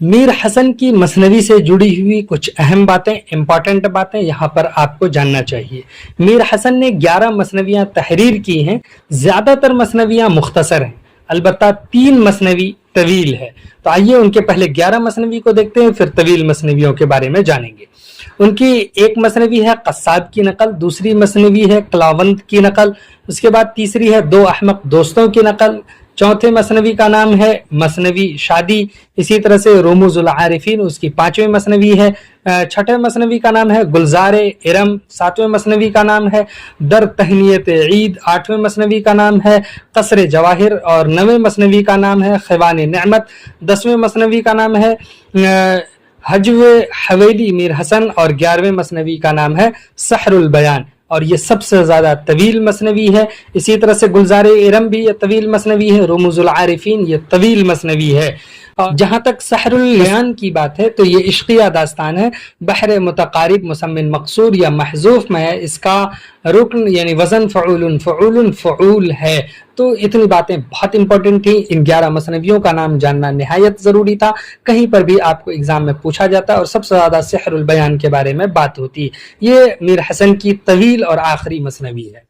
میر حسن کی مثنوی سے جڑی ہوئی کچھ اہم باتیں، امپورٹنٹ باتیں یہاں پر آپ کو جاننا چاہیے۔ میر حسن نے 11 مثنویاں تحریر کی ہیں، زیادہ تر مثنویاں مختصر ہیں، البتہ 3 مثنوی طویل ہے۔ تو آئیے ان کے پہلے 11 مثنوی کو دیکھتے ہیں، پھر طویل مثنویوں کے بارے میں جانیں گے۔ ان کی ایک مثنوی ہے قصاب کی نقل، دوسری مثنوی ہے کلاوند کی نقل، اس کے بعد تیسری ہے 2 احمق دوستوں کی نقل، چوتھے مثنوی کا نام ہے مثنوی شادی، اسی طرح سے رموز العارفین اس کی 5ویں مثنوی ہے، چھٹے مثنوی کا نام ہے گلزار ارم، 7ویں مثنوی کا نام ہے در تہنیت عید، 8ویں مثنوی کا نام ہے قصر جواہر، اور 9ویں مثنوی کا نام ہے خوان نعمت، 10ویں مثنوی کا نام ہے حجو حویلی میر حسن، اور 11ویں مثنوی کا نام ہے سحر البیان، اور یہ سب سے زیادہ طویل مثنوی ہے۔ اسی طرح سے گلزار ارم بھی یہ طویل مثنوی ہے، رموز العارفین یہ طویل مثنوی ہے۔ اور جہاں تک سحر البیان کی بات ہے تو یہ عشقیہ داستان ہے، بحر متقارب مسمن مقصور یا محذوف میں ہے، اس کا رکن یعنی وزن فعول فعول فعول ہے۔ تو اتنی باتیں بہت امپورٹنٹ تھیں، ان 11 مثنویوں کا نام جاننا نہایت ضروری تھا، کہیں پر بھی آپ کو ایگزام میں پوچھا جاتا ہے اور سب سے زیادہ سحر البیان کے بارے میں بات ہوتی ہے۔ یہ میر حسن کی طویل اور آخری مثنوی ہے۔